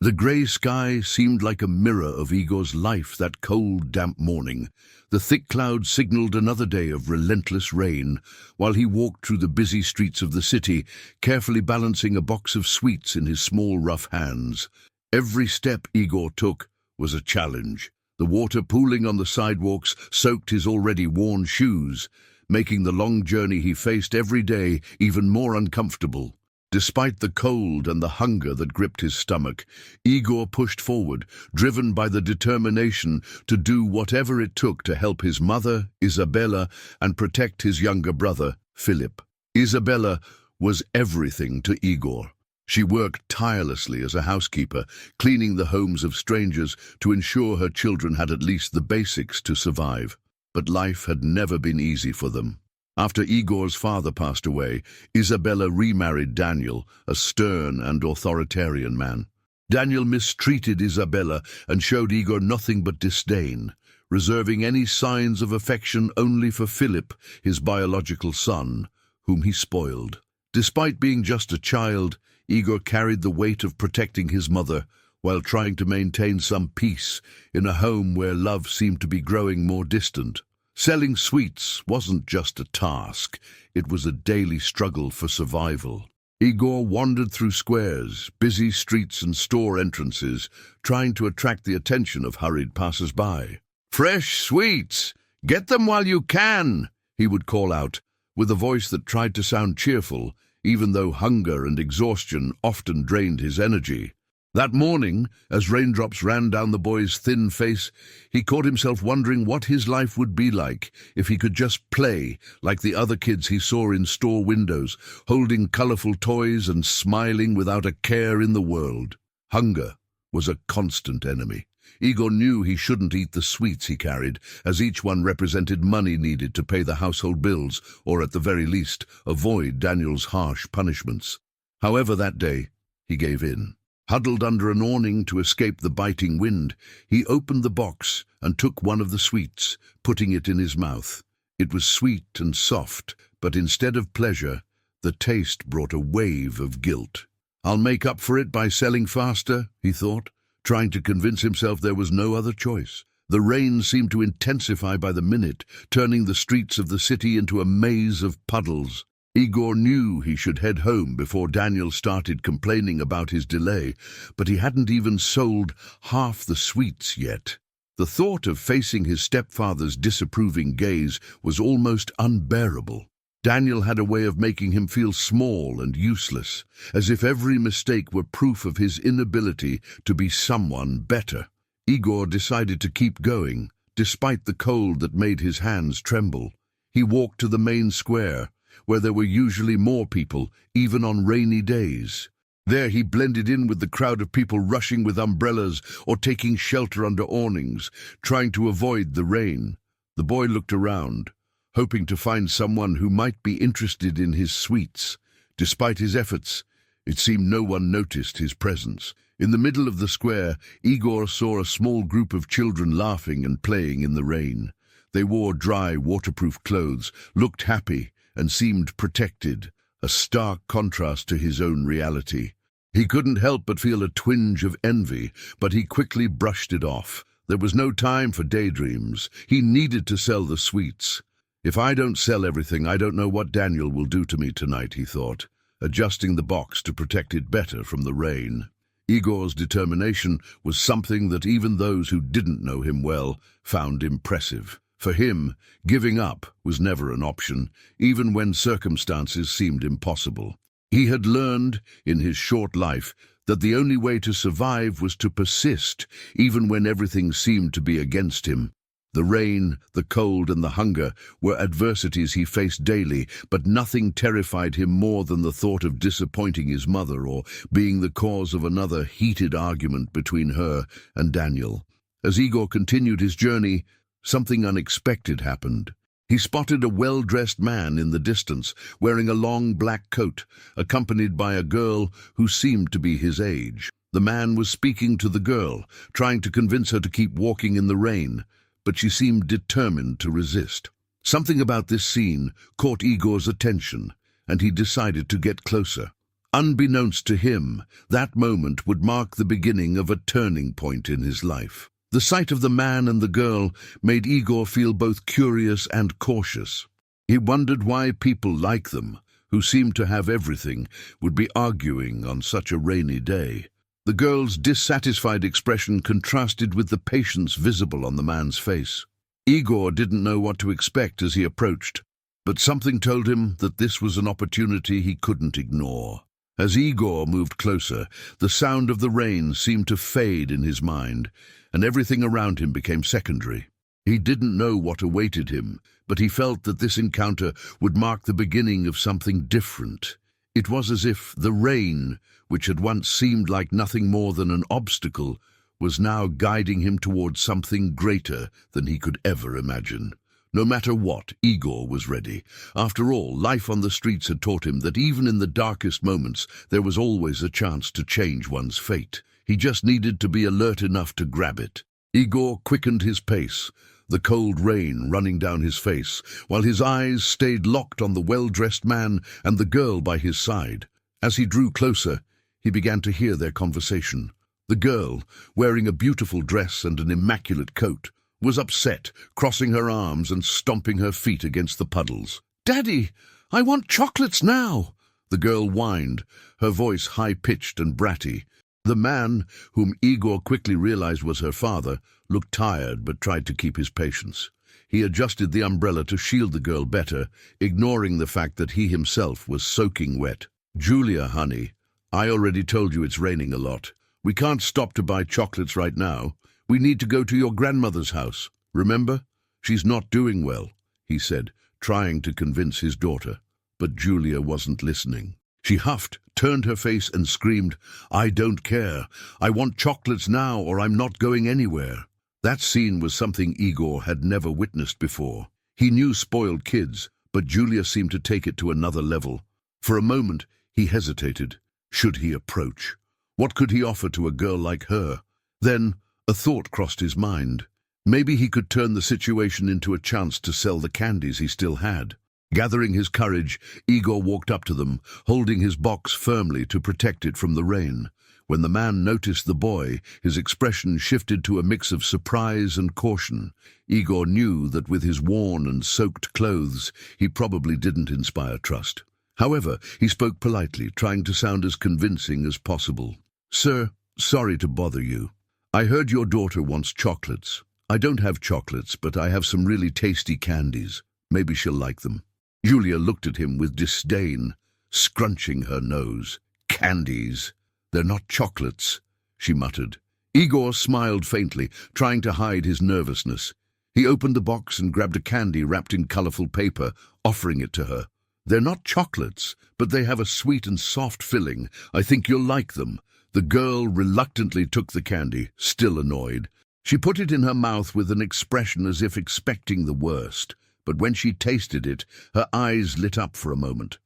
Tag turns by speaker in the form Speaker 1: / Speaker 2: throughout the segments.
Speaker 1: The grey sky seemed like a mirror of Igor's life that cold, damp morning. The thick clouds signaled another day of relentless rain, while he walked through the busy streets of the city, carefully balancing a box of sweets in his small, rough hands. Every step Igor took was a challenge. The water pooling on the sidewalks soaked his already worn shoes, making the long journey he faced every day even more uncomfortable. Despite the cold and the hunger that gripped his stomach, Igor pushed forward, driven by the determination to do whatever it took to help his mother, Isabella, and protect his younger brother, Philip. Isabella was everything to Igor. She worked tirelessly as a housekeeper, cleaning the homes of strangers to ensure her children had at least the basics to survive. But life had never been easy for them. After Igor's father passed away, Isabella remarried Daniel, a stern and authoritarian man. Daniel mistreated Isabella and showed Igor nothing but disdain, reserving any signs of affection only for Philip, his biological son, whom he spoiled. Despite being just a child, Igor carried the weight of protecting his mother while trying to maintain some peace in a home where love seemed to be growing more distant. Selling sweets wasn't just a task, it was a daily struggle for survival. Igor wandered through squares, busy streets and store entrances, trying to attract the attention of hurried passers-by. "Fresh sweets! Get them while you can!" he would call out, with a voice that tried to sound cheerful, even though hunger and exhaustion often drained his energy. That morning, as raindrops ran down the boy's thin face, he caught himself wondering what his life would be like if he could just play like the other kids he saw in store windows, holding colorful toys and smiling without a care in the world. Hunger was a constant enemy. Igor knew he shouldn't eat the sweets he carried, as each one represented money needed to pay the household bills, or at the very least, avoid Daniel's harsh punishments. However, that day, he gave in. Huddled under an awning to escape the biting wind, he opened the box and took one of the sweets, putting it in his mouth. It was sweet and soft, but instead of pleasure, the taste brought a wave of guilt. "I'll make up for it by selling faster," he thought, trying to convince himself there was no other choice. The rain seemed to intensify by the minute, turning the streets of the city into a maze of puddles. Igor knew he should head home before Daniel started complaining about his delay, but he hadn't even sold half the sweets yet. The thought of facing his stepfather's disapproving gaze was almost unbearable. Daniel had a way of making him feel small and useless, as if every mistake were proof of his inability to be someone better. Igor decided to keep going, despite the cold that made his hands tremble. He walked to the main square, where there were usually more people, even on rainy days. There he blended in with the crowd of people rushing with umbrellas or taking shelter under awnings, trying to avoid the rain. The boy looked around, hoping to find someone who might be interested in his sweets. Despite his efforts, it seemed no one noticed his presence. In the middle of the square, Igor saw a small group of children laughing and playing in the rain. They wore dry, waterproof clothes, looked happy, and seemed protected, a stark contrast to his own reality. He couldn't help but feel a twinge of envy, but he quickly brushed it off. There was no time for daydreams. He needed to sell the sweets. "If I don't sell everything, I don't know what Daniel will do to me tonight," he thought, adjusting the box to protect it better from the rain. Igor's determination was something that even those who didn't know him well found impressive. For him, giving up was never an option, even when circumstances seemed impossible. He had learned, in his short life, that the only way to survive was to persist, even when everything seemed to be against him. The rain, the cold, and the hunger were adversities he faced daily, but nothing terrified him more than the thought of disappointing his mother or being the cause of another heated argument between her and Daniel. As Igor continued his journey, something unexpected happened. He spotted a well-dressed man in the distance, wearing a long black coat, accompanied by a girl who seemed to be his age. The man was speaking to the girl, trying to convince her to keep walking in the rain, but she seemed determined to resist. Something about this scene caught Igor's attention, and he decided to get closer. Unbeknownst to him, that moment would mark the beginning of a turning point in his life. The sight of the man and the girl made Igor feel both curious and cautious. He wondered why people like them, who seemed to have everything, would be arguing on such a rainy day. The girl's dissatisfied expression contrasted with the patience visible on the man's face. Igor didn't know what to expect as he approached, but something told him that this was an opportunity he couldn't ignore. As Igor moved closer, the sound of the rain seemed to fade in his mind, and everything around him became secondary. He didn't know what awaited him, but he felt that this encounter would mark the beginning of something different. It was as if the rain, which had once seemed like nothing more than an obstacle, was now guiding him towards something greater than he could ever imagine. No matter what, Igor was ready. After all, life on the streets had taught him that even in the darkest moments, there was always a chance to change one's fate. He just needed to be alert enough to grab it. Igor quickened his pace, the cold rain running down his face, while his eyes stayed locked on the well-dressed man and the girl by his side. As he drew closer, he began to hear their conversation. The girl, wearing a beautiful dress and an immaculate coat, was upset, crossing her arms and stomping her feet against the puddles. "Daddy, I want chocolates now!" the girl whined, her voice high-pitched and bratty. The man, whom Igor quickly realized was her father, looked tired but tried to keep his patience. He adjusted the umbrella to shield the girl better, ignoring the fact that he himself was soaking wet. "Julia, honey, I already told you it's raining a lot. We can't stop to buy chocolates right now. We need to go to your grandmother's house. Remember? She's not doing well," he said, trying to convince his daughter. But Julia wasn't listening. She huffed, turned her face and screamed, "I don't care. I want chocolates now or I'm not going anywhere." That scene was something Igor had never witnessed before. He knew spoiled kids, but Julia seemed to take it to another level. For a moment, he hesitated. Should he approach? What could he offer to a girl like her? Then a thought crossed his mind. Maybe he could turn the situation into a chance to sell the candies he still had. Gathering his courage, Igor walked up to them, holding his box firmly to protect it from the rain. When the man noticed the boy, his expression shifted to a mix of surprise and caution. Igor knew that with his worn and soaked clothes, he probably didn't inspire trust. However, he spoke politely, trying to sound as convincing as possible. "Sir, sorry to bother you. I heard your daughter wants chocolates. I don't have chocolates, but I have some really tasty candies. Maybe she'll like them." Julia looked at him with disdain, scrunching her nose. "Candies? They're not chocolates," she muttered. Igor smiled faintly, trying to hide his nervousness. He opened the box and grabbed a candy wrapped in colorful paper, offering it to her. "They're not chocolates, but they have a sweet and soft filling. I think you'll like them." The girl reluctantly took the candy, still annoyed. She put it in her mouth with an expression as if expecting the worst, but when she tasted it, her eyes lit up for a moment.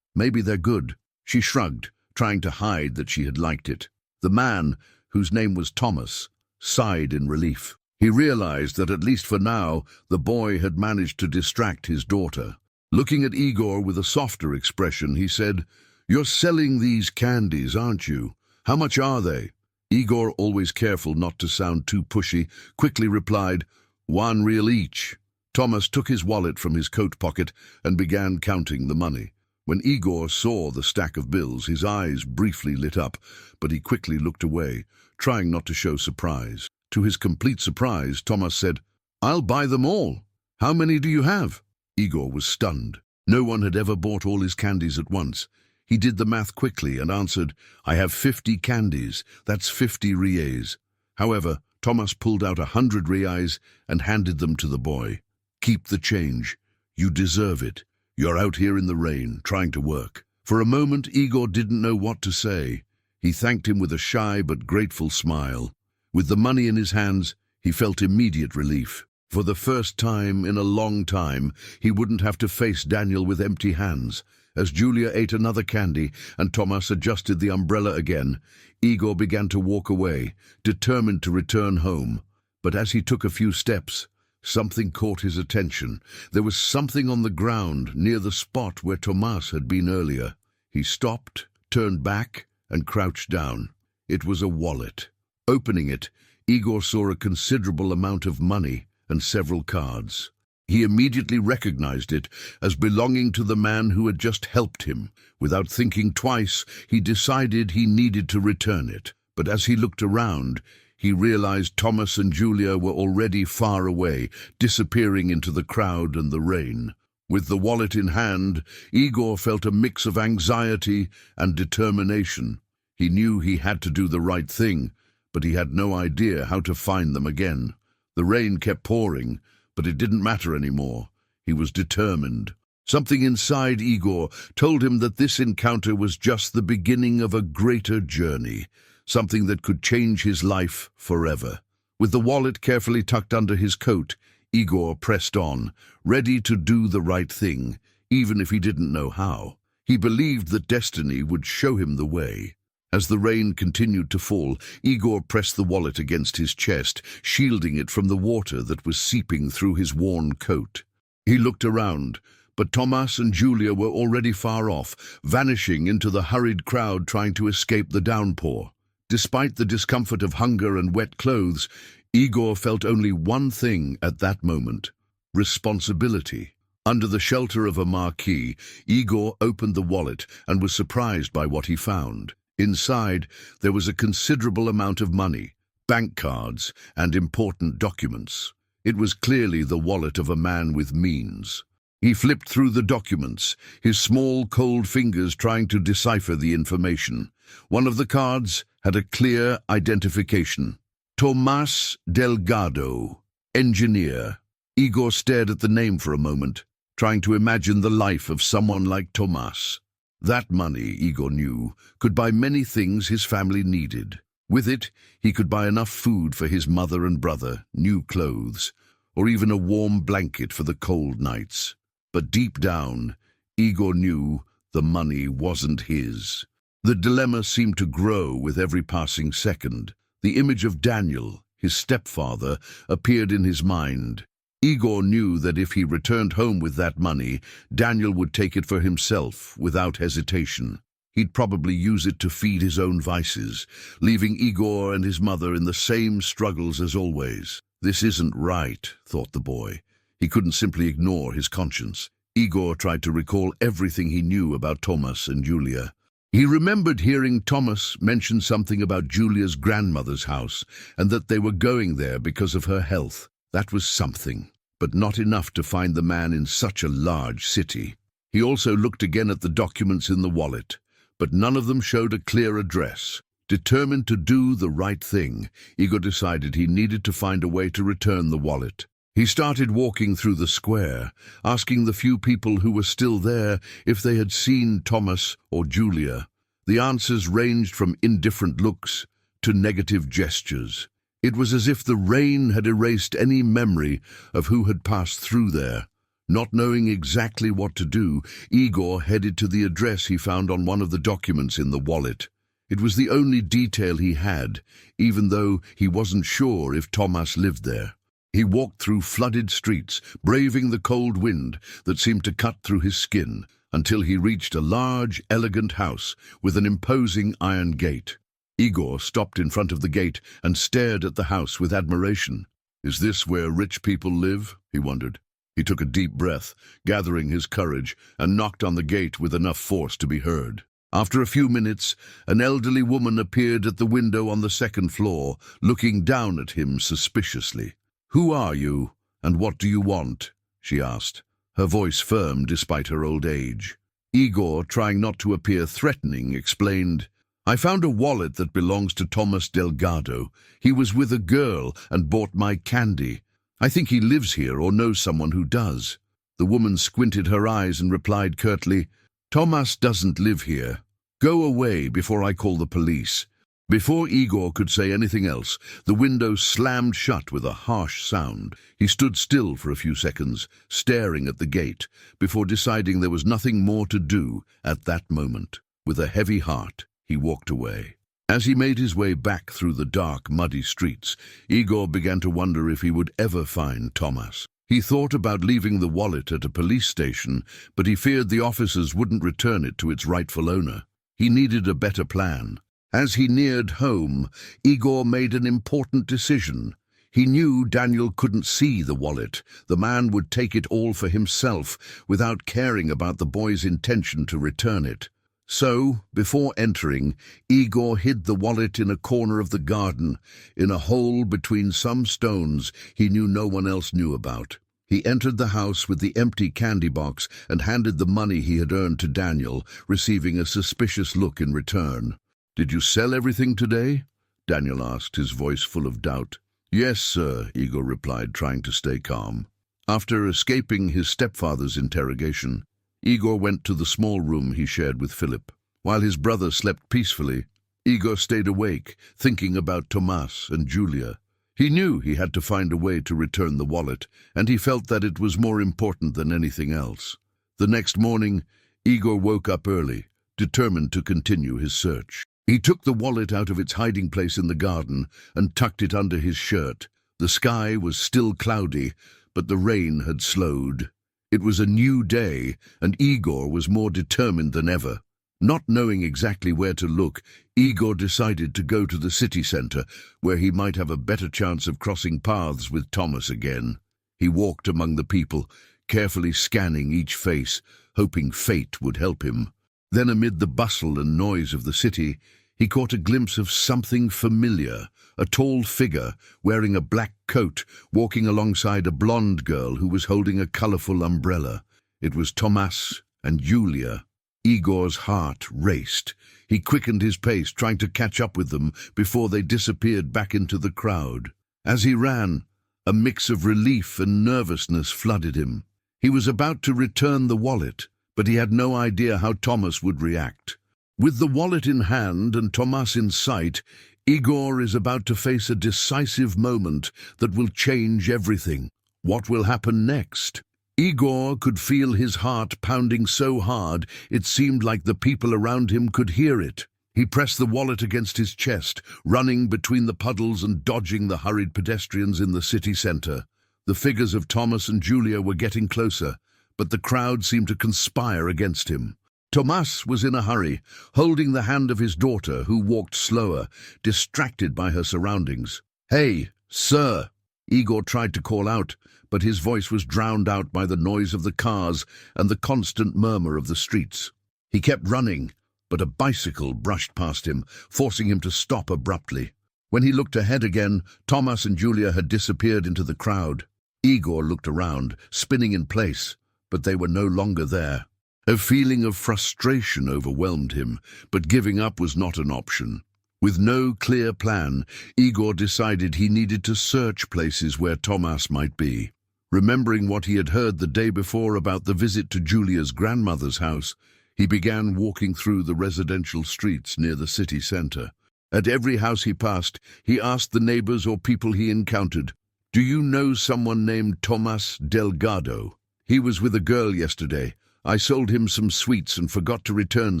Speaker 1: Maybe they're good." She shrugged, trying to hide that she had liked it. The man, whose name was Thomas, sighed in relief. He realized that at least for now, the boy had managed to distract his daughter. Looking at Igor with a softer expression, he said, "You're selling these candies, aren't you? How much are they?" Igor, always careful not to sound too pushy, quickly replied, "1 real each." Thomas took his wallet from his coat pocket and began counting the money. When Igor saw the stack of bills, his eyes briefly lit up, but he quickly looked away, trying not to show surprise. To his complete surprise, Thomas said, "I'll buy them all. How many do you have?" Igor was stunned. No one had ever bought all his candies at once. He did the math quickly and answered, "I have 50 candies. That's 50 reais." However, Thomas pulled out 100 reais and handed them to the boy. "Keep the change. You deserve it. You're out here in the rain, trying to work." For a moment, Igor didn't know what to say. He thanked him with a shy but grateful smile. With the money in his hands, he felt immediate relief. For the first time in a long time, he wouldn't have to face Daniel with empty hands. As Julia ate another candy and Thomas adjusted the umbrella again, Igor began to walk away, determined to return home. But as he took a few steps, something caught his attention. There was something on the ground near the spot where Thomas had been earlier. He stopped, turned back, and crouched down. It was a wallet. Opening it, Igor saw a considerable amount of money and several cards. He immediately recognized it as belonging to the man who had just helped him. Without thinking twice, he decided he needed to return it. But as he looked around, he realized Thomas and Julia were already far away, disappearing into the crowd and the rain. With the wallet in hand, Igor felt a mix of anxiety and determination. He knew he had to do the right thing, but he had no idea how to find them again. The rain kept pouring, but it didn't matter anymore. He was determined. Something inside Igor told him that this encounter was just the beginning of a greater journey, something that could change his life forever. With the wallet carefully tucked under his coat, Igor pressed on, ready to do the right thing, even if he didn't know how. He believed that destiny would show him the way. As the rain continued to fall, Igor pressed the wallet against his chest, shielding it from the water that was seeping through his worn coat. He looked around, but Thomas and Julia were already far off, vanishing into the hurried crowd trying to escape the downpour. Despite the discomfort of hunger and wet clothes, Igor felt only one thing at that moment: responsibility. Under the shelter of a marquee, Igor opened the wallet and was surprised by what he found. Inside, there was a considerable amount of money, bank cards, and important documents. It was clearly the wallet of a man with means. He flipped through the documents, his small, cold fingers trying to decipher the information. One of the cards had a clear identification: Tomás Delgado, engineer. Igor stared at the name for a moment, trying to imagine the life of someone like Tomás. That money, Igor knew, could buy many things his family needed. With it, he could buy enough food for his mother and brother, new clothes, or even a warm blanket for the cold nights. But deep down, Igor knew the money wasn't his. The dilemma seemed to grow with every passing second. The image of Daniel, his stepfather, appeared in his mind. Igor knew that if he returned home with that money, Daniel would take it for himself without hesitation. He'd probably use it to feed his own vices, leaving Igor and his mother in the same struggles as always. This isn't right, thought the boy. He couldn't simply ignore his conscience. Igor tried to recall everything he knew about Thomas and Julia. He remembered hearing Thomas mention something about Julia's grandmother's house, and that they were going there because of her health. That was something, but not enough to find the man in such a large city. He also looked again at the documents in the wallet, but none of them showed a clear address. Determined to do the right thing, Igor decided he needed to find a way to return the wallet. He started walking through the square, asking the few people who were still there if they had seen Thomas or Julia. The answers ranged from indifferent looks to negative gestures. It was as if the rain had erased any memory of who had passed through there. Not knowing exactly what to do, Igor headed to the address he found on one of the documents in the wallet. It was the only detail he had, even though he wasn't sure if Thomas lived there. He walked through flooded streets, braving the cold wind that seemed to cut through his skin, until he reached a large, elegant house with an imposing iron gate. Igor stopped in front of the gate and stared at the house with admiration. Is this where rich people live? He wondered. He took a deep breath, gathering his courage, and knocked on the gate with enough force to be heard. After a few minutes, an elderly woman appeared at the window on the second floor, looking down at him suspiciously. "Who are you, and what do you want?" she asked, her voice firm despite her old age. Igor, trying not to appear threatening, explained, "I found a wallet that belongs to Tomás Delgado. He was with a girl and bought my candy. I think he lives here or knows someone who does." The woman squinted her eyes and replied curtly, "Tomás doesn't live here. Go away before I call the police." Before Igor could say anything else, the window slammed shut with a harsh sound. He stood still for a few seconds, staring at the gate, before deciding there was nothing more to do at that moment. With a heavy heart, he walked away. As he made his way back through the dark, muddy streets, Igor began to wonder if he would ever find Thomas. He thought about leaving the wallet at a police station, but he feared the officers wouldn't return it to its rightful owner. He needed a better plan. As he neared home, Igor made an important decision. He knew Daniel couldn't see the wallet. The man would take it all for himself, without caring about the boy's intention to return it. So, before entering, Igor hid the wallet in a corner of the garden, in a hole between some stones he knew no one else knew about. He entered the house with the empty candy box and handed the money he had earned to Daniel, receiving a suspicious look in return. "Did you sell everything today?" Daniel asked, his voice full of doubt. "Yes, sir," Igor replied, trying to stay calm. After escaping his stepfather's interrogation, Igor went to the small room he shared with Philip. While his brother slept peacefully, Igor stayed awake, thinking about Tomas and Julia. He knew he had to find a way to return the wallet, and he felt that it was more important than anything else. The next morning, Igor woke up early, determined to continue his search. He took the wallet out of its hiding place in the garden and tucked it under his shirt. The sky was still cloudy, but the rain had slowed. It was a new day, and Igor was more determined than ever. Not knowing exactly where to look, Igor decided to go to the city center, where he might have a better chance of crossing paths with Thomas again. He walked among the people, carefully scanning each face, hoping fate would help him. Then, amid the bustle and noise of the city, he caught a glimpse of something familiar, a tall figure wearing a black coat, walking alongside a blonde girl who was holding a colorful umbrella. It was Tomas and Julia. Igor's heart raced. He quickened his pace, trying to catch up with them before they disappeared back into the crowd. As he ran, a mix of relief and nervousness flooded him. He was about to return the wallet, but he had no idea how Thomas would react. With the wallet in hand and Tomas in sight, Igor is about to face a decisive moment that will change everything. What will happen next? Igor could feel his heart pounding so hard it seemed like the people around him could hear it. He pressed the wallet against his chest, running between the puddles and dodging the hurried pedestrians in the city center. The figures of Thomas and Julia were getting closer, but the crowd seemed to conspire against him. Tomas was in a hurry, holding the hand of his daughter, who walked slower, distracted by her surroundings. "Hey, sir!" Igor tried to call out, but his voice was drowned out by the noise of the cars and the constant murmur of the streets. He kept running, but a bicycle brushed past him, forcing him to stop abruptly. When he looked ahead again, Tomas and Julia had disappeared into the crowd. Igor looked around, spinning in place, but they were no longer there. A feeling of frustration overwhelmed him, but giving up was not an option. With no clear plan, Igor decided he needed to search places where Tomas might be. Remembering what he had heard the day before about the visit to Julia's grandmother's house, he began walking through the residential streets near the city center. At every house he passed, he asked the neighbors or people he encountered, "Do you know someone named Tomas Delgado? He was with a girl yesterday. I sold him some sweets and forgot to return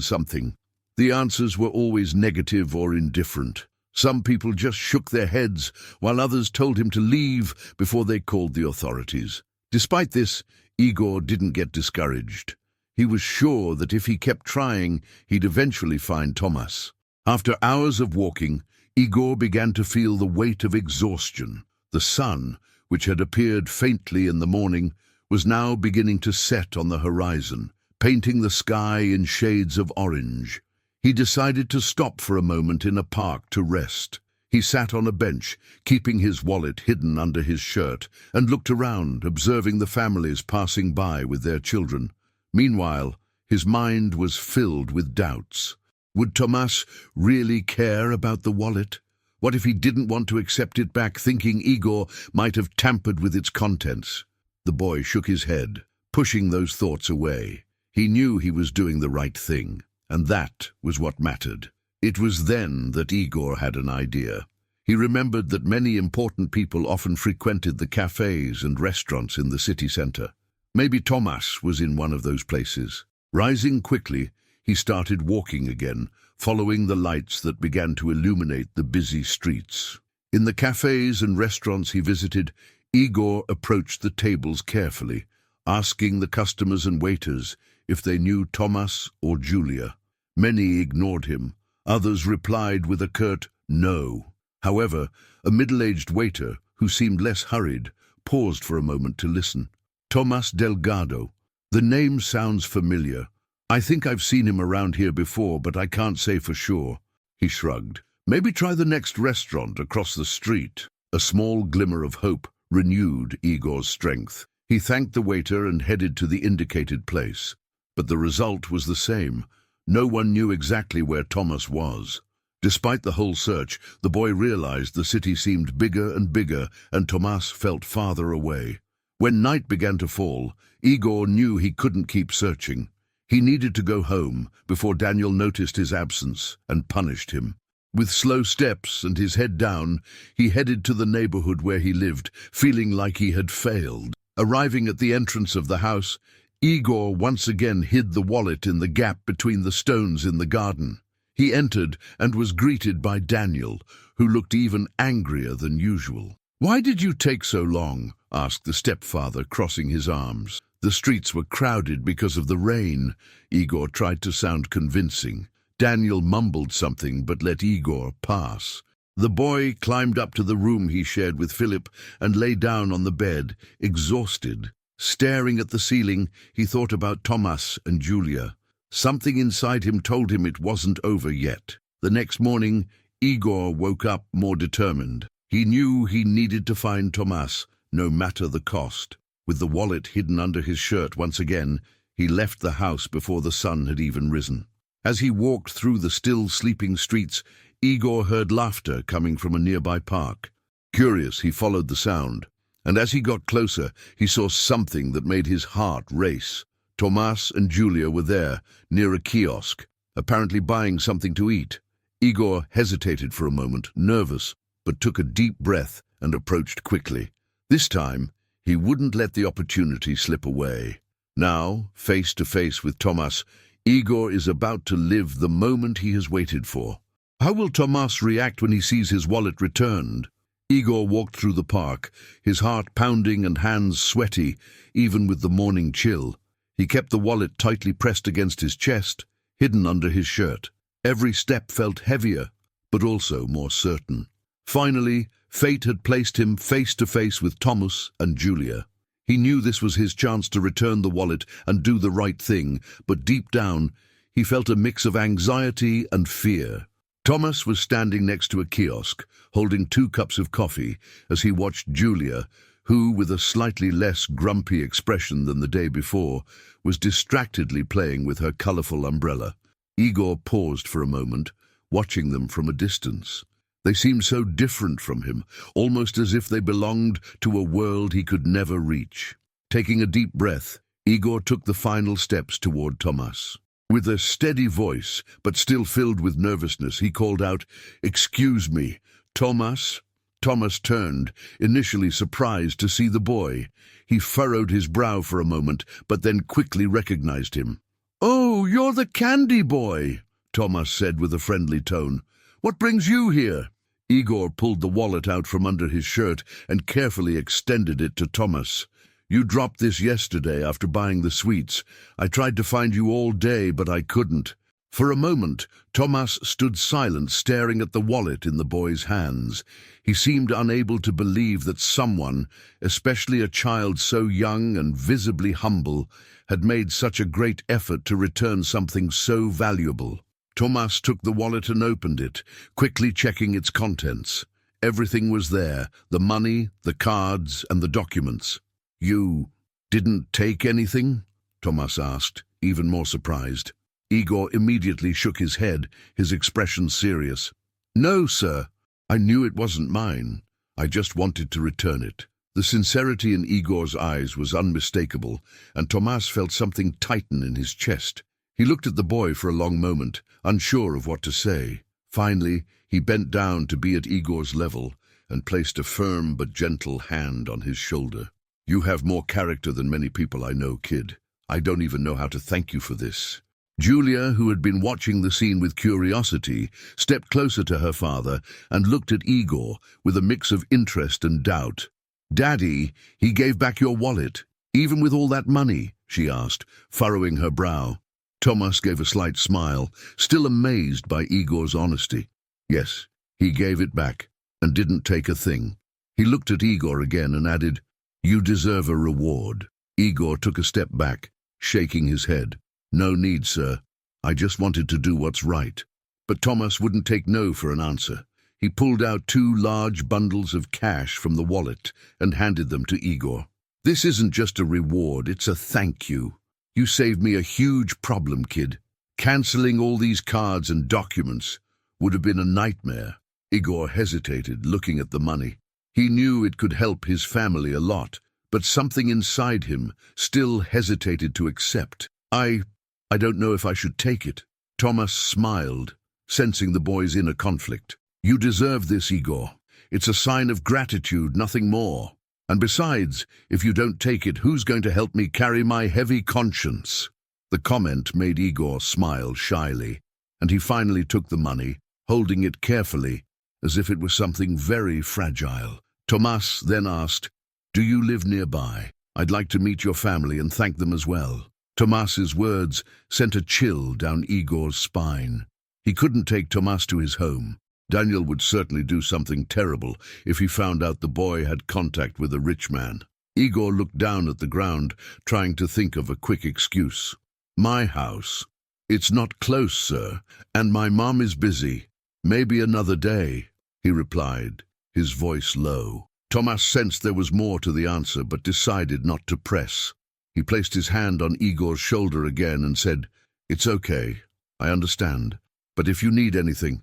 Speaker 1: something." The answers were always negative or indifferent. Some people just shook their heads, while others told him to leave before they called the authorities. Despite this, Igor didn't get discouraged. He was sure that if he kept trying, he'd eventually find Tomas. After hours of walking, Igor began to feel the weight of exhaustion. The sun, which had appeared faintly in the morning, was now beginning to set on the horizon, painting the sky in shades of orange. He decided to stop for a moment in a park to rest. He sat on a bench, keeping his wallet hidden under his shirt, and looked around, observing the families passing by with their children. Meanwhile, his mind was filled with doubts. Would Tomas really care about the wallet? What if he didn't want to accept it back, thinking Igor might have tampered with its contents? The boy shook his head, pushing those thoughts away. He knew he was doing the right thing, and that was what mattered. It was then that Igor had an idea. He remembered that many important people often frequented the cafes and restaurants in the city center. Maybe Tomas was in one of those places. Rising quickly, he started walking again, following the lights that began to illuminate the busy streets. In the cafes and restaurants he visited, Igor approached the tables carefully, asking the customers and waiters if they knew Thomas or Julia. Many ignored him. Others replied with a curt no. However, a middle-aged waiter, who seemed less hurried, paused for a moment to listen. Tomas Delgado. The name sounds familiar. I think I've seen him around here before, but I can't say for sure. He shrugged. Maybe try the next restaurant across the street. A small glimmer of hope renewed Igor's strength. He thanked the waiter and headed to the indicated place. But the result was the same. No one knew exactly where Thomas was. Despite the whole search, the boy realized the city seemed bigger and bigger, and Thomas felt farther away. When night began to fall, Igor knew he couldn't keep searching. He needed to go home before Daniel noticed his absence and punished him. With slow steps and his head down, he headed to the neighborhood where he lived, feeling like he had failed. Arriving at the entrance of the house, Igor once again hid the wallet in the gap between the stones in the garden. He entered and was greeted by Daniel, who looked even angrier than usual. "Why did you take so long?" asked the stepfather, crossing his arms. The streets were crowded because of the rain. Igor tried to sound convincing. Daniel mumbled something but let Igor pass. The boy climbed up to the room he shared with Philip and lay down on the bed, exhausted. Staring at the ceiling, he thought about Thomas and Julia. Something inside him told him it wasn't over yet. The next morning, Igor woke up more determined. He knew he needed to find Thomas, no matter the cost. With the wallet hidden under his shirt once again, he left the house before the sun had even risen. As he walked through the still sleeping streets, Igor heard laughter coming from a nearby park. Curious, he followed the sound, and as he got closer, he saw something that made his heart race. Thomas and Julia were there, near a kiosk, apparently buying something to eat. Igor hesitated for a moment, nervous, but took a deep breath and approached quickly. This time, he wouldn't let the opportunity slip away. Now, face to face with Thomas, Igor is about to live the moment he has waited for. How will Thomas react when he sees his wallet returned? Igor walked through the park, his heart pounding and hands sweaty, even with the morning chill. He kept the wallet tightly pressed against his chest, hidden under his shirt. Every step felt heavier, but also more certain. Finally, fate had placed him face to face with Thomas and Julia. He knew this was his chance to return the wallet and do the right thing, but deep down, he felt a mix of anxiety and fear. Thomas was standing next to a kiosk, holding 2 cups of coffee, as he watched Julia, who, with a slightly less grumpy expression than the day before, was distractedly playing with her colorful umbrella. Igor paused for a moment, watching them from a distance. They seemed so different from him, almost as if they belonged to a world he could never reach. Taking a deep breath, Igor took the final steps toward Thomas. With a steady voice, but still filled with nervousness, he called out, "Excuse me, Thomas?" Thomas turned, initially surprised to see the boy. He furrowed his brow for a moment, but then quickly recognized him. "Oh, you're the candy boy," Thomas said with a friendly tone. "What brings you here?" Igor pulled the wallet out from under his shirt and carefully extended it to Thomas. "You dropped this yesterday after buying the sweets. I tried to find you all day, but I couldn't." For a moment, Thomas stood silent, staring at the wallet in the boy's hands. He seemed unable to believe that someone, especially a child so young and visibly humble, had made such a great effort to return something so valuable. Thomas took the wallet and opened it, quickly checking its contents. Everything was there, the money, the cards, and the documents. "You didn't take anything?" Thomas asked, even more surprised. Igor immediately shook his head, his expression serious. "No, sir. I knew it wasn't mine. I just wanted to return it." The sincerity in Igor's eyes was unmistakable, and Thomas felt something tighten in his chest. He looked at the boy for a long moment, unsure of what to say. Finally, he bent down to be at Igor's level and placed a firm but gentle hand on his shoulder. "You have more character than many people I know, kid. I don't even know how to thank you for this." Julia, who had been watching the scene with curiosity, stepped closer to her father and looked at Igor with a mix of interest and doubt. "Daddy, he gave back your wallet, even with all that money?" she asked, furrowing her brow. Thomas gave a slight smile, still amazed by Igor's honesty. "Yes, he gave it back, and didn't take a thing." He looked at Igor again and added, "You deserve a reward." Igor took a step back, shaking his head. "No need, sir. I just wanted to do what's right." But Thomas wouldn't take no for an answer. He pulled out 2 large bundles of cash from the wallet and handed them to Igor. "This isn't just a reward, it's a thank you. You saved me a huge problem, kid. Canceling all these cards and documents would have been a nightmare." Igor hesitated, looking at the money. He knew it could help his family a lot, but something inside him still hesitated to accept. I don't know if I should take it." Thomas smiled, sensing the boy's inner conflict. "You deserve this, Igor. It's a sign of gratitude, nothing more. And besides, if you don't take it, who's going to help me carry my heavy conscience?" The comment made Igor smile shyly, and he finally took the money, holding it carefully, as if it was something very fragile. Thomas then asked, "Do you live nearby? I'd like to meet your family and thank them as well." Thomas's words sent a chill down Igor's spine. He couldn't take Thomas to his home. Daniel would certainly do something terrible if he found out the boy had contact with a rich man. Igor looked down at the ground, trying to think of a quick excuse. "My house. It's not close, sir, and my mom is busy. Maybe another day," he replied, his voice low. Thomas sensed there was more to the answer, but decided not to press. He placed his hand on Igor's shoulder again and said, "It's okay, I understand. But if you need anything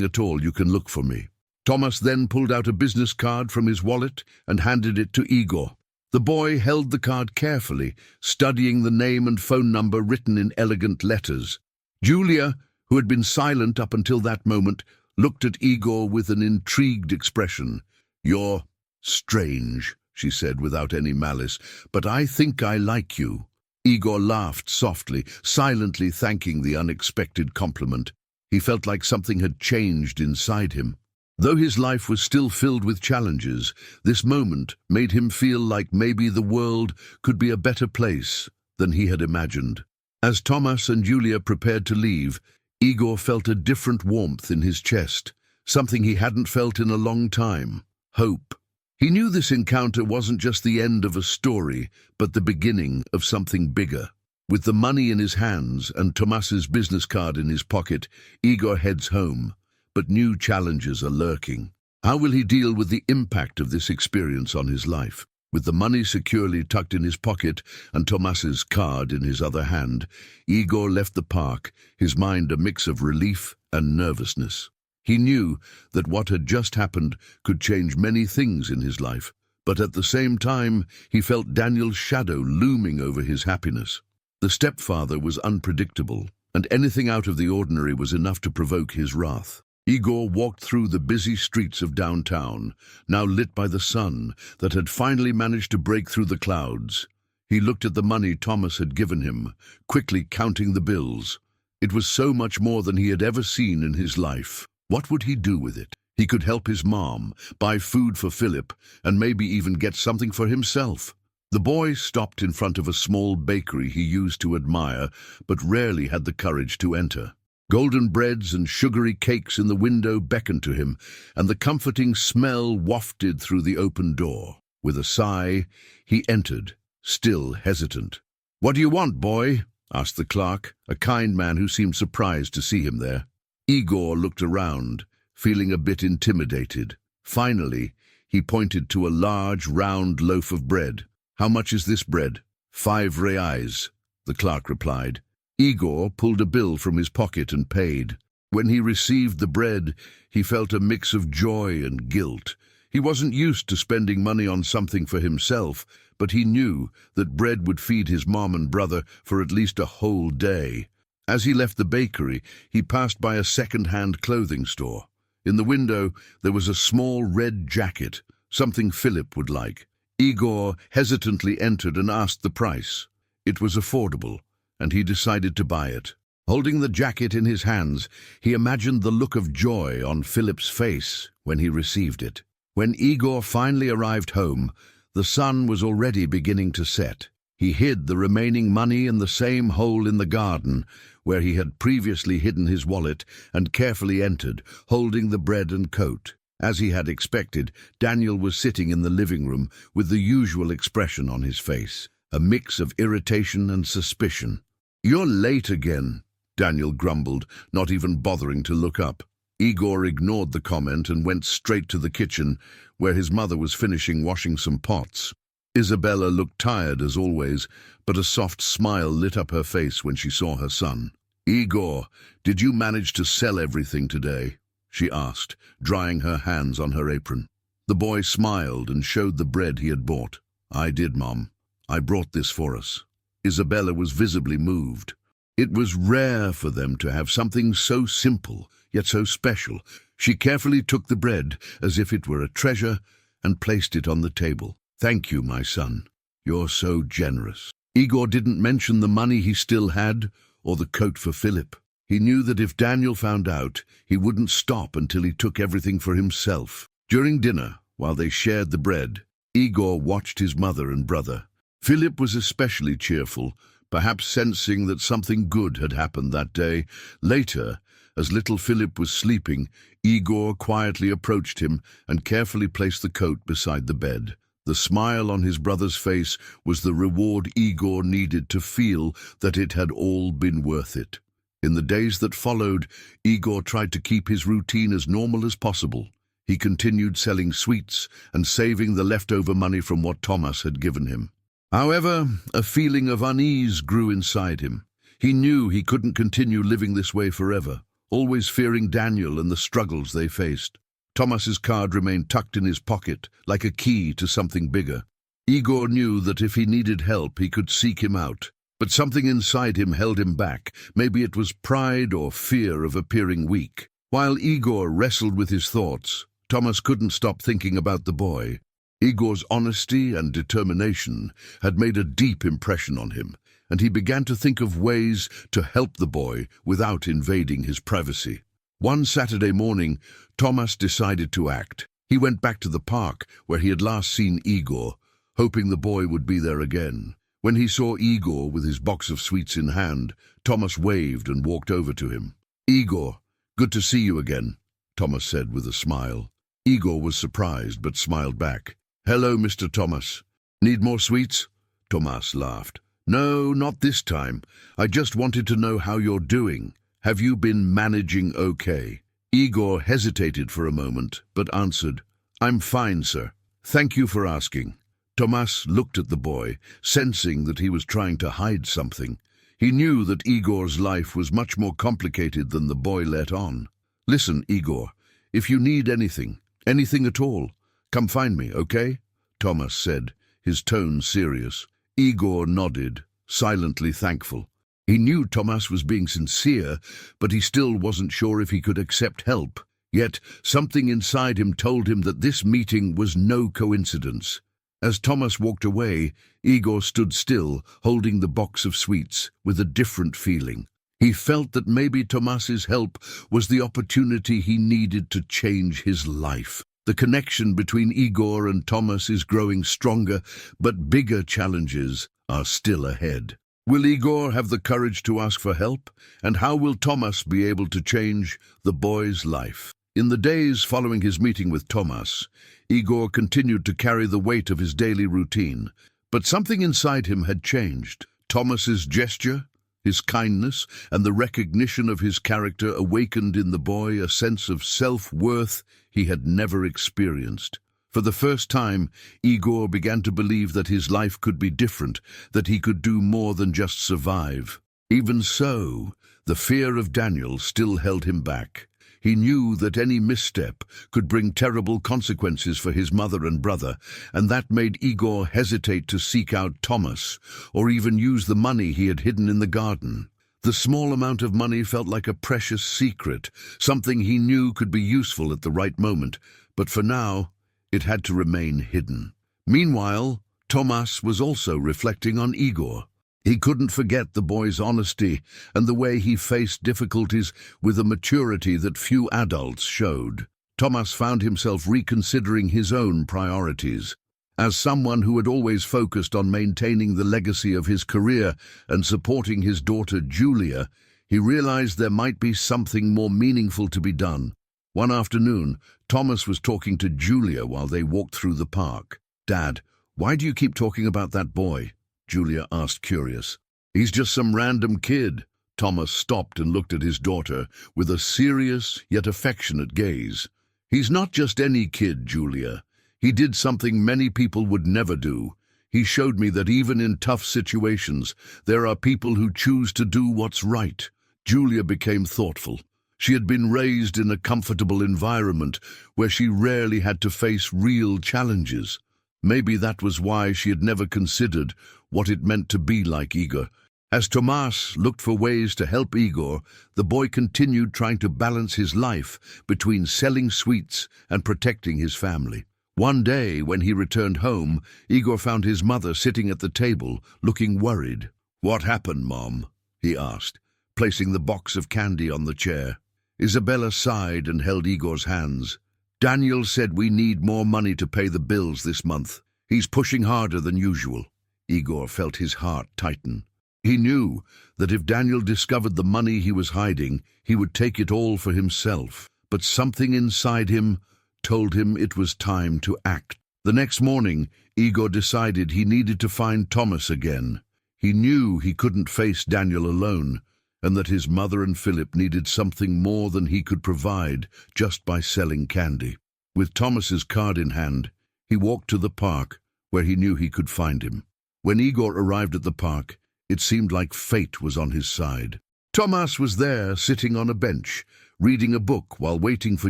Speaker 1: at all, you can look for me." Thomas then pulled out a business card from his wallet and handed it to Igor. The boy held the card carefully, studying the name and phone number written in elegant letters. Julia, who had been silent up until that moment, looked at Igor with an intrigued expression. "You're strange," she said without any malice, "but I think I like you." Igor laughed softly, silently thanking the unexpected compliment. He felt like something had changed inside him. Though his life was still filled with challenges, this moment made him feel like maybe the world could be a better place than he had imagined. As Thomas and Julia prepared to leave, Igor felt a different warmth in his chest, something he hadn't felt in a long time: hope. He knew this encounter wasn't just the end of a story, but the beginning of something bigger. With the money in his hands and Thomas's business card in his pocket, Igor heads home. But new challenges are lurking. How will he deal with the impact of this experience on his life? With the money securely tucked in his pocket and Thomas's card in his other hand, Igor left the park, his mind a mix of relief and nervousness. He knew that what had just happened could change many things in his life, but at the same time he felt Daniel's shadow looming over his happiness. The stepfather was unpredictable, and anything out of the ordinary was enough to provoke his wrath. Igor walked through the busy streets of downtown, now lit by the sun that had finally managed to break through the clouds. He looked at the money Thomas had given him, quickly counting the bills. It was so much more than he had ever seen in his life. What would he do with it? He could help his mom, buy food for Philip, and maybe even get something for himself. The boy stopped in front of a small bakery he used to admire, but rarely had the courage to enter. Golden breads and sugary cakes in the window beckoned to him, and the comforting smell wafted through the open door. With a sigh, he entered, still hesitant. "What do you want, boy?" asked the clerk, a kind man who seemed surprised to see him there. Igor looked around, feeling a bit intimidated. Finally, he pointed to a large, round loaf of bread. "How much is this bread?" "5 reais, the clerk replied. Igor pulled a bill from his pocket and paid. When he received the bread, he felt a mix of joy and guilt. He wasn't used to spending money on something for himself, but he knew that bread would feed his mom and brother for at least a whole day. As he left the bakery, he passed by a second-hand clothing store. In the window, there was a small red jacket, something Philip would like. Igor hesitantly entered and asked the price. It was affordable, and he decided to buy it. Holding the jacket in his hands, he imagined the look of joy on Philip's face when he received it. When Igor finally arrived home, the sun was already beginning to set. He hid the remaining money in the same hole in the garden where he had previously hidden his wallet and carefully entered, holding the bread and coat. As he had expected, Daniel was sitting in the living room with the usual expression on his face, a mix of irritation and suspicion. "You're late again," Daniel grumbled, not even bothering to look up. Igor ignored the comment and went straight to the kitchen, where his mother was finishing washing some pots. Isabella looked tired as always, but a soft smile lit up her face when she saw her son. "Igor, did you manage to sell everything today?" she asked, drying her hands on her apron. The boy smiled and showed the bread he had bought. "I did, Mom. I brought this for us." Isabella was visibly moved. It was rare for them to have something so simple, yet so special. She carefully took the bread as if it were a treasure and placed it on the table. "Thank you, my son. You're so generous." Igor didn't mention the money he still had or the coat for Philip. He knew that if Daniel found out, he wouldn't stop until he took everything for himself. During dinner, while they shared the bread, Igor watched his mother and brother. Philip was especially cheerful, perhaps sensing that something good had happened that day. Later, as little Philip was sleeping, Igor quietly approached him and carefully placed the coat beside the bed. The smile on his brother's face was the reward Igor needed to feel that it had all been worth it. In the days that followed, Igor tried to keep his routine as normal as possible. He continued selling sweets and saving the leftover money from what Thomas had given him. However, a feeling of unease grew inside him. He knew he couldn't continue living this way forever, always fearing Daniel and the struggles they faced. Thomas's card remained tucked in his pocket, like a key to something bigger. Igor knew that if he needed help, he could seek him out. But something inside him held him back. Maybe it was pride or fear of appearing weak. While Igor wrestled with his thoughts, Thomas couldn't stop thinking about the boy. Igor's honesty and determination had made a deep impression on him, and he began to think of ways to help the boy without invading his privacy. One Saturday morning, Thomas decided to act. He went back to the park where he had last seen Igor, hoping the boy would be there again. When he saw Igor with his box of sweets in hand, Thomas waved and walked over to him. "Igor, good to see you again," Thomas said with a smile. Igor was surprised but smiled back. "Hello, Mr. Thomas. Need more sweets?" Thomas laughed. "No, not this time. I just wanted to know how you're doing. Have you been managing okay?" Igor hesitated for a moment, but answered, "I'm fine, sir. Thank you for asking." Thomas looked at the boy, sensing that he was trying to hide something. He knew that Igor's life was much more complicated than the boy let on. "Listen, Igor, if you need anything at all, come find me, okay?" Thomas said, his tone serious. Igor nodded, silently thankful. He knew Thomas was being sincere, but he still wasn't sure if he could accept help. Yet something inside him told him that this meeting was no coincidence. As Thomas walked away, Igor stood still, holding the box of sweets, with a different feeling. He felt that maybe Thomas's help was the opportunity he needed to change his life. The connection between Igor and Thomas is growing stronger, but bigger challenges are still ahead. Will Igor have the courage to ask for help? And how will Thomas be able to change the boy's life? In the days following his meeting with Thomas, Igor continued to carry the weight of his daily routine, but something inside him had changed. Thomas's gesture, his kindness, and the recognition of his character awakened in the boy a sense of self-worth he had never experienced. For the first time, Igor began to believe that his life could be different, that he could do more than just survive. Even so, the fear of Daniel still held him back. He knew that any misstep could bring terrible consequences for his mother and brother, and that made Igor hesitate to seek out Thomas, or even use the money he had hidden in the garden. The small amount of money felt like a precious secret, something he knew could be useful at the right moment, but for now, it had to remain hidden. Meanwhile, Thomas was also reflecting on Igor. He couldn't forget the boy's honesty and the way he faced difficulties with a maturity that few adults showed. Thomas found himself reconsidering his own priorities. As someone who had always focused on maintaining the legacy of his career and supporting his daughter Julia, he realized there might be something more meaningful to be done. One afternoon, Thomas was talking to Julia while they walked through the park. "Dad, why do you keep talking about that boy?" Julia asked, curious. "He's just some random kid." Thomas stopped and looked at his daughter with a serious yet affectionate gaze. "He's not just any kid, Julia. He did something many people would never do. He showed me that even in tough situations, there are people who choose to do what's right." Julia became thoughtful. She had been raised in a comfortable environment where she rarely had to face real challenges. Maybe that was why she had never considered what it meant to be like Igor. As Tomas looked for ways to help Igor, the boy continued trying to balance his life between selling sweets and protecting his family. One day, when he returned home, Igor found his mother sitting at the table, looking worried. "What happened, Mom?" he asked, placing the box of candy on the chair. Isabella sighed and held Igor's hands. "Daniel said we need more money to pay the bills this month. He's pushing harder than usual." Igor felt his heart tighten. He knew that if Daniel discovered the money he was hiding, he would take it all for himself. But something inside him told him it was time to act. The next morning, Igor decided he needed to find Thomas again. He knew he couldn't face Daniel alone, and that his mother and Philip needed something more than he could provide just by selling candy. With Thomas's card in hand, he walked to the park, where he knew he could find him. When Igor arrived at the park, it seemed like fate was on his side. Thomas was there, sitting on a bench, reading a book while waiting for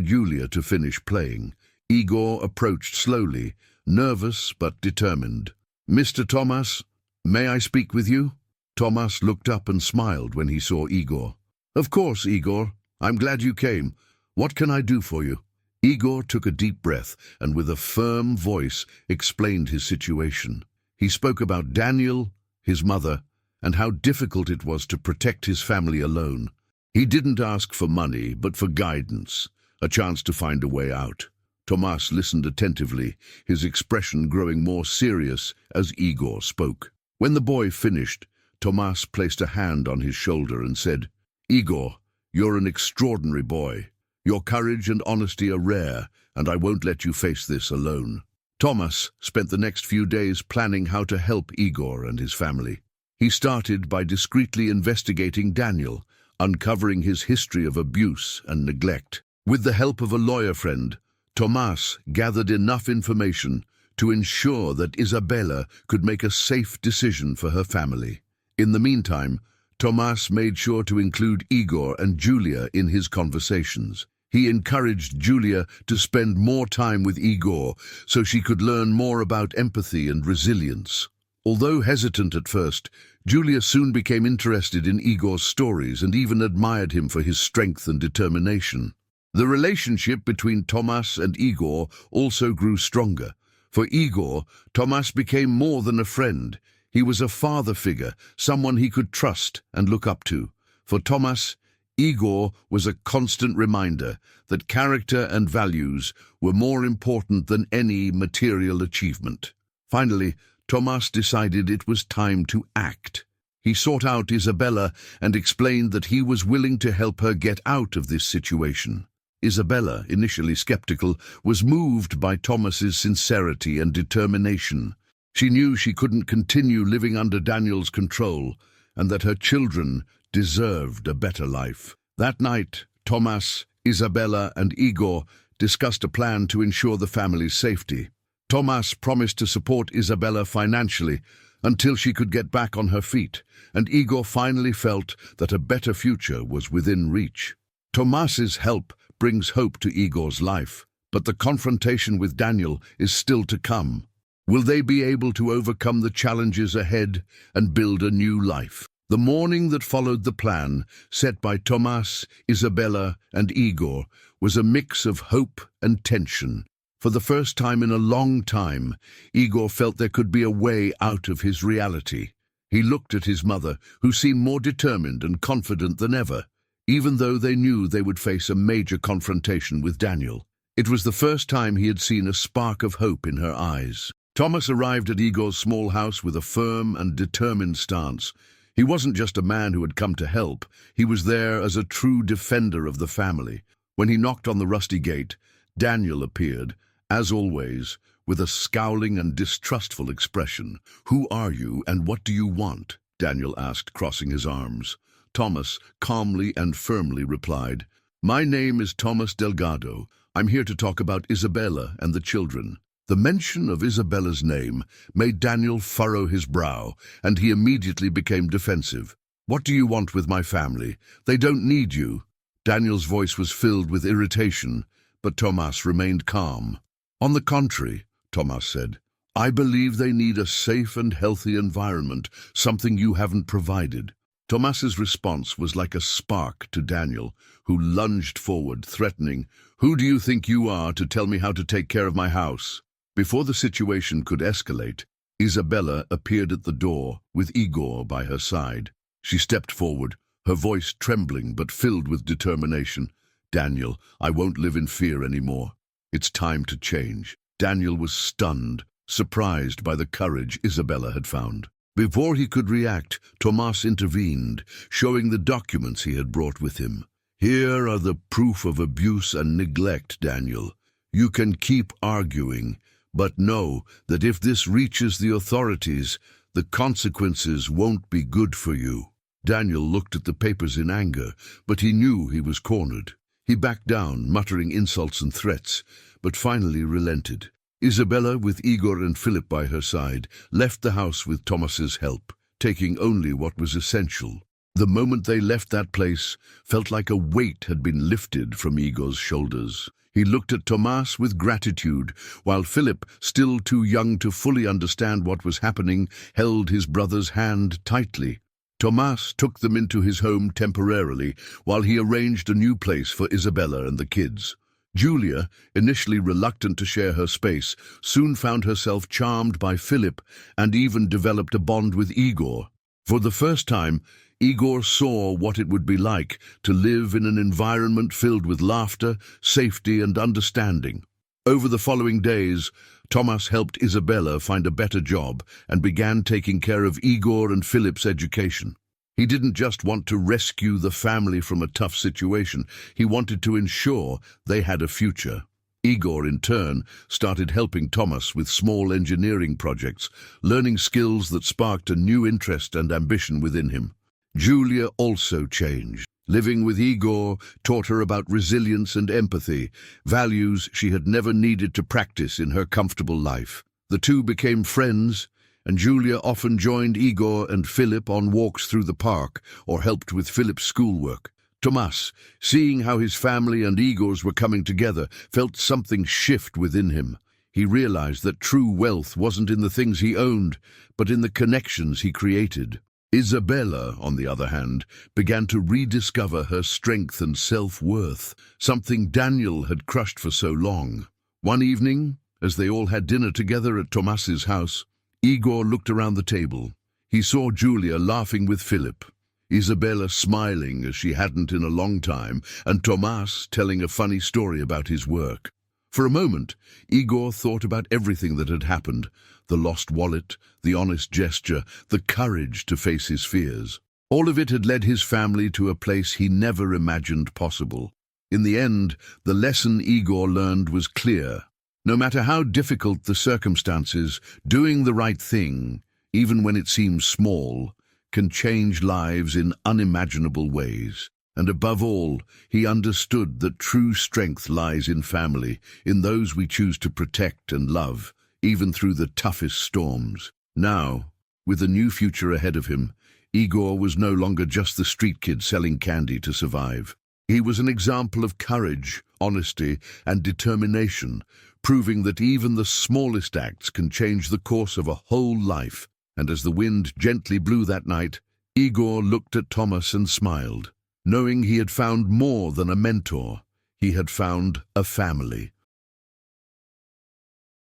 Speaker 1: Julia to finish playing. Igor approached slowly, nervous but determined. "Mr. Thomas, may I speak with you?" Thomas looked up and smiled when he saw Igor. "Of course, Igor. I'm glad you came. What can I do for you?" Igor took a deep breath and with a firm voice explained his situation. He spoke about Daniel, his mother, and how difficult it was to protect his family alone. He didn't ask for money, but for guidance, a chance to find a way out. Thomas listened attentively, his expression growing more serious as Igor spoke. When the boy finished, Thomas placed a hand on his shoulder and said, "Igor, you're an extraordinary boy. Your courage and honesty are rare, and I won't let you face this alone." Thomas spent the next few days planning how to help Igor and his family. He started by discreetly investigating Daniel, uncovering his history of abuse and neglect. With the help of a lawyer friend, Thomas gathered enough information to ensure that Isabella could make a safe decision for her family. In the meantime, Thomas made sure to include Igor and Julia in his conversations. He encouraged Julia to spend more time with Igor so she could learn more about empathy and resilience. Although hesitant at first, Julia soon became interested in Igor's stories and even admired him for his strength and determination. The relationship between Thomas and Igor also grew stronger. For Igor, Thomas became more than a friend. He was a father figure, someone he could trust and look up to. For Thomas, Igor was a constant reminder that character and values were more important than any material achievement. Finally, Thomas decided it was time to act. He sought out Isabella and explained that he was willing to help her get out of this situation. Isabella, initially skeptical, was moved by Thomas's sincerity and determination. She knew she couldn't continue living under Daniel's control and that her children deserved a better life. That night, Thomas, Isabella, and Igor discussed a plan to ensure the family's safety. Thomas promised to support Isabella financially until she could get back on her feet, and Igor finally felt that a better future was within reach. Thomas's help brings hope to Igor's life, but the confrontation with Daniel is still to come. Will they be able to overcome the challenges ahead and build a new life? The morning that followed the plan, set by Thomas, Isabella, and Igor, was a mix of hope and tension. For the first time in a long time, Igor felt there could be a way out of his reality. He looked at his mother, who seemed more determined and confident than ever, even though they knew they would face a major confrontation with Daniel. It was the first time he had seen a spark of hope in her eyes. Thomas arrived at Igor's small house with a firm and determined stance. He wasn't just a man who had come to help, he was there as a true defender of the family. When he knocked on the rusty gate, Daniel appeared, as always, with a scowling and distrustful expression. "Who are you and what do you want?" Daniel asked, crossing his arms. Thomas calmly and firmly replied, "My name is Thomas Delgado. I'm here to talk about Isabella and the children." The mention of Isabella's name made Daniel furrow his brow, and he immediately became defensive. "What do you want with my family? They don't need you." Daniel's voice was filled with irritation, but Thomas remained calm. "On the contrary," Thomas said, "I believe they need a safe and healthy environment, something you haven't provided." Thomas's response was like a spark to Daniel, who lunged forward, threatening, "Who do you think you are to tell me how to take care of my house?" Before the situation could escalate, Isabella appeared at the door with Igor by her side. She stepped forward, her voice trembling but filled with determination. "Daniel, I won't live in fear anymore. It's time to change." Daniel was stunned, surprised by the courage Isabella had found. Before he could react, Thomas intervened, showing the documents he had brought with him. "Here are the proof of abuse and neglect, Daniel. You can keep arguing, but know that if this reaches the authorities, the consequences won't be good for you." Daniel looked at the papers in anger, but he knew he was cornered. He backed down, muttering insults and threats, but finally relented. Isabella, with Igor and Philip by her side, left the house with Thomas's help, taking only what was essential. The moment they left that place felt like a weight had been lifted from Igor's shoulders. He looked at Thomas with gratitude, while Philip, still too young to fully understand what was happening, held his brother's hand tightly. Thomas took them into his home temporarily, while he arranged a new place for Isabella and the kids. Julia, initially reluctant to share her space, soon found herself charmed by Philip and even developed a bond with Igor. For the first time, Igor saw what it would be like to live in an environment filled with laughter, safety, and understanding. Over the following days, Thomas helped Isabella find a better job and began taking care of Igor and Philip's education. He didn't just want to rescue the family from a tough situation, he wanted to ensure they had a future. Igor, in turn, started helping Thomas with small engineering projects, learning skills that sparked a new interest and ambition within him. Julia also changed. Living with Igor taught her about resilience and empathy, values she had never needed to practice in her comfortable life. The two became friends, and Julia often joined Igor and Philip on walks through the park or helped with Philip's schoolwork. Thomas, seeing how his family and Igor's were coming together, felt something shift within him. He realized that true wealth wasn't in the things he owned, but in the connections he created. Isabella, on the other hand, began to rediscover her strength and self-worth, something Daniel had crushed for so long. One evening, as they all had dinner together at Thomas's house, Igor looked around the table. He saw Julia laughing with Philip, Isabella smiling as she hadn't in a long time, and Thomas telling a funny story about his work. For a moment, Igor thought about everything that had happened, the lost wallet, the honest gesture, the courage to face his fears. All of it had led his family to a place he never imagined possible. In the end, the lesson Igor learned was clear. No matter how difficult the circumstances, doing the right thing, even when it seems small, can change lives in unimaginable ways. And above all, he understood that true strength lies in family, in those we choose to protect and love, even through the toughest storms. Now, with a new future ahead of him, Igor was no longer just the street kid selling candy to survive. He was an example of courage, honesty, and determination, proving that even the smallest acts can change the course of a whole life. And as the wind gently blew that night, Igor looked at Thomas and smiled. Knowing he had found more than a mentor, he had found a family.